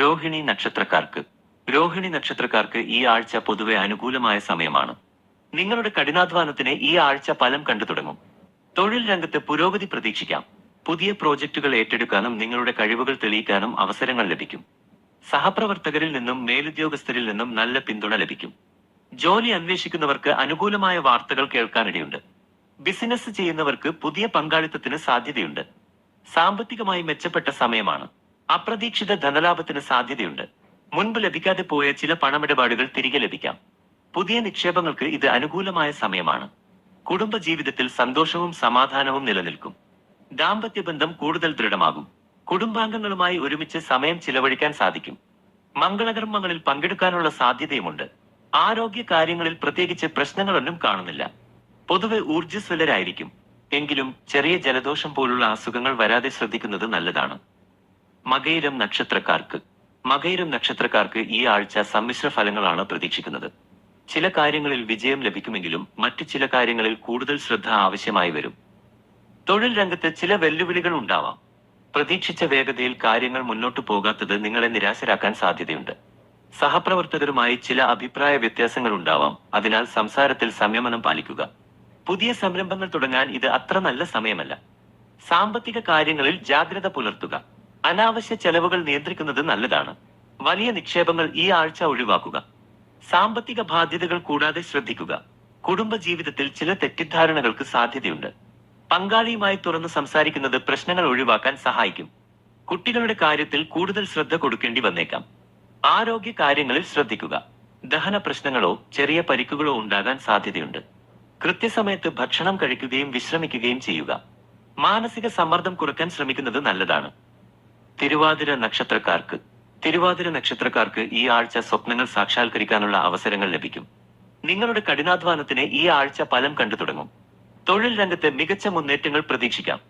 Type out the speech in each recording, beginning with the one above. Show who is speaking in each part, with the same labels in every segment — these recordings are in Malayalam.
Speaker 1: രോഹിണി നക്ഷത്രക്കാർക്ക് രോഹിണി നക്ഷത്രക്കാർക്ക് ഈ ആഴ്ച പൊതുവെ അനുകൂലമായ സമയമാണ്. നിങ്ങളുടെ കഠിനാധ്വാനത്തിന് ഈ ആഴ്ച ഫലം കണ്ടു തുടങ്ങും. തൊഴിൽ രംഗത്ത് പുരോഗതി പ്രതീക്ഷിക്കാം. പുതിയ പ്രോജക്റ്റുകൾ ഏറ്റെടുക്കാനും നിങ്ങളുടെ കഴിവുകൾ തെളിയിക്കാനും അവസരങ്ങൾ ലഭിക്കും. സഹപ്രവർത്തകരിൽ നിന്നും മേലുദ്യോഗസ്ഥരിൽ നിന്നും നല്ല പിന്തുണ ലഭിക്കും. ജോലി അന്വേഷിക്കുന്നവർക്ക് അനുകൂലമായ വാർത്തകൾ കേൾക്കാനിടയുണ്ട്. ബിസിനസ് ചെയ്യുന്നവർക്ക് പുതിയ പങ്കാളിത്തത്തിന് സാധ്യതയുണ്ട്. സാമ്പത്തികമായി മെച്ചപ്പെട്ട സമയമാണ്. അപ്രതീക്ഷിത ധനലാഭത്തിന് സാധ്യതയുണ്ട്. മുൻപ് ലഭിക്കാതെ പോയ ചില പണമിടപാടുകൾ തിരികെ ലഭിക്കാം. പുതിയ നിക്ഷേപങ്ങൾക്ക് ഇത് അനുകൂലമായ സമയമാണ്. കുടുംബജീവിതത്തിൽ സന്തോഷവും സമാധാനവും നിലനിൽക്കും. ദാമ്പത്യബന്ധം കൂടുതൽ ദൃഢമാകും. കുടുംബാംഗങ്ങളുമായി ഒരുമിച്ച് സമയം ചിലവഴിക്കാൻ സാധിക്കും. മംഗളകർമ്മങ്ങളിൽ പങ്കെടുക്കാനുള്ള സാധ്യതയുമുണ്ട്. ആരോഗ്യ കാര്യങ്ങളിൽ പ്രത്യേകിച്ച് പ്രശ്നങ്ങളൊന്നും കാണുന്നില്ല. പൊതുവെ ഊർജ്ജസ്വലരായിരിക്കും. എങ്കിലും ചെറിയ ജലദോഷം പോലുള്ള അസുഖങ്ങൾ വരാതെ ശ്രദ്ധിക്കുന്നത് നല്ലതാണ്. മകയിരം നക്ഷത്രക്കാർക്ക് മകയിരം നക്ഷത്രക്കാർക്ക് ഈ ആഴ്ച സമ്മിശ്ര ഫലങ്ങളാണ് പ്രതീക്ഷിക്കുന്നത്. ചില കാര്യങ്ങളിൽ വിജയം ലഭിക്കുമെങ്കിലും മറ്റു ചില കാര്യങ്ങളിൽ കൂടുതൽ ശ്രദ്ധ ആവശ്യമായി വരും. തൊഴിൽ രംഗത്ത് ചില വെല്ലുവിളികൾ ഉണ്ടാവാം. പ്രതീക്ഷിച്ച വേഗതയിൽ കാര്യങ്ങൾ മുന്നോട്ടു പോകാത്തത് നിങ്ങളെ നിരാശരാക്കാൻ സാധ്യതയുണ്ട്. സഹപ്രവർത്തകരുമായി ചില അഭിപ്രായ വ്യത്യാസങ്ങൾ ഉണ്ടാവാം. അതിനാൽ സംസാരത്തിൽ സംയമനം പാലിക്കുക. പുതിയ സംരംഭങ്ങൾ തുടങ്ങാൻ ഇത് അത്ര നല്ല സമയമല്ല. സാമ്പത്തിക കാര്യങ്ങളിൽ ജാഗ്രത പുലർത്തുക. അനാവശ്യ ചെലവുകൾ നിയന്ത്രിക്കുന്നത് നല്ലതാണ്. വലിയ നിക്ഷേപങ്ങൾ ഈ ആഴ്ച ഒഴിവാക്കുക. സാമ്പത്തിക ബാധ്യതകൾ കൂടാതെ ശ്രദ്ധിക്കുക. കുടുംബജീവിതത്തിൽ ചില തെറ്റിദ്ധാരണകൾക്ക് സാധ്യതയുണ്ട്. പങ്കാളിയുമായി തുറന്ന് സംസാരിക്കുന്നത് പ്രശ്നങ്ങൾ ഒഴിവാക്കാൻ സഹായിക്കും. കുട്ടികളുടെ കാര്യത്തിൽ കൂടുതൽ ശ്രദ്ധ കൊടുക്കേണ്ടി വന്നേക്കാം. ആരോഗ്യ കാര്യങ്ങളിൽ ശ്രദ്ധിക്കുക. ദഹന പ്രശ്നങ്ങളോ ചെറിയ പരിക്കുകളോ ഉണ്ടാകാൻ സാധ്യതയുണ്ട്. കൃത്യസമയത്ത് ഭക്ഷണം കഴിക്കുകയും വിശ്രമിക്കുകയും ചെയ്യുക. മാനസിക സമ്മർദ്ദം കുറയ്ക്കാൻ ശ്രമിക്കുന്നത് നല്ലതാണ്. തിരുവാതിര നക്ഷത്രക്കാർക്ക് തിരുവാതിര നക്ഷത്രക്കാർക്ക് ഈ ആഴ്ച സ്വപ്നങ്ങൾ സാക്ഷാത്കരിക്കാനുള്ള അവസരങ്ങൾ ലഭിക്കും. നിങ്ങളുടെ കഠിനാധ്വാനത്തിന് ഈ ആഴ്ച ഫലം കണ്ടു തുടങ്ങും. തൊഴിൽ രംഗത്ത് മികച്ച മുന്നേറ്റങ്ങൾ പ്രതീക്ഷിക്കാം.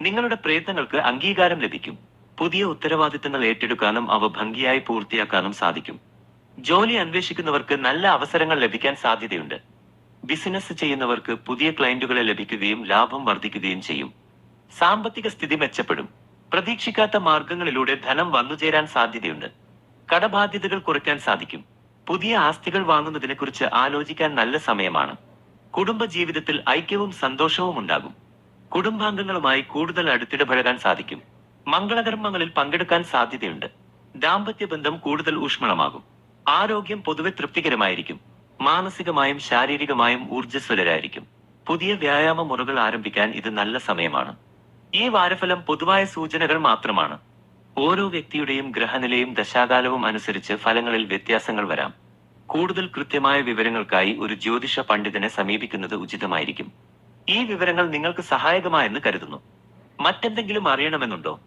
Speaker 1: നിങ്ങളുടെ പ്രയത്നങ്ങൾക്ക് അംഗീകാരം ലഭിക്കും. പുതിയ ഉത്തരവാദിത്തങ്ങൾ ഏറ്റെടുക്കാനും അവ ഭംഗിയായി പൂർത്തിയാക്കാനും സാധിക്കും. ജോലി അന്വേഷിക്കുന്നവർക്ക് നല്ല അവസരങ്ങൾ ലഭിക്കാൻ സാധ്യതയുണ്ട്. ബിസിനസ് ചെയ്യുന്നവർക്ക് പുതിയ ക്ലയന്റുകളെ ലഭിക്കുകയും ലാഭം വർദ്ധിക്കുകയും ചെയ്യും. സാമ്പത്തിക സ്ഥിതി മെച്ചപ്പെടും. പ്രതീക്ഷിക്കാത്ത മാർഗങ്ങളിലൂടെ ധനം വന്നുചേരാൻ സാധ്യതയുണ്ട്. കടബാധ്യതകൾ കുറയ്ക്കാൻ സാധിക്കും. പുതിയ ആസ്തികൾ വാങ്ങുന്നതിനെക്കുറിച്ച് ആലോചിക്കാൻ നല്ല സമയമാണ്. കുടുംബജീവിതത്തിൽ ഐക്യവും സന്തോഷവും ഉണ്ടാകും. കുടുംബാംഗങ്ങളുമായി കൂടുതൽ അടുത്തിടപഴകാൻ സാധിക്കും. മംഗളകർമ്മങ്ങളിൽ പങ്കെടുക്കാൻ സാധ്യതയുണ്ട്. ദാമ്പത്യബന്ധം കൂടുതൽ ഊഷ്മളമാകും. ആരോഗ്യം പൊതുവെ തൃപ്തികരമായിരിക്കും. മാനസികമായും ശാരീരികമായും ഊർജ്ജസ്വലരായിരിക്കും. പുതിയ വ്യായാമ മുറകൾ ആരംഭിക്കാൻ ഇത് നല്ല സമയമാണ്. ഈ വാരഫലം പൊതുവായ സൂചനകൾ മാത്രമാണ്. ഓരോ വ്യക്തിയുടെയും ഗ്രഹനിലയും ദശാകാലവും അനുസരിച്ച് ഫലങ്ങളിൽ വ്യത്യാസങ്ങൾ വരാം. കൂടുതൽ കൃത്യമായ വിവരങ്ങൾക്കായി ഒരു ജ്യോതിഷ പണ്ഡിതനെ സമീപിക്കുന്നത് ഉചിതമായിരിക്കും. ഈ വിവരങ്ങൾ നിങ്ങൾക്ക് സഹായകമായെന്ന് കരുതുന്നു. മറ്റെന്തെങ്കിലും അറിയണമെന്നുണ്ടോ?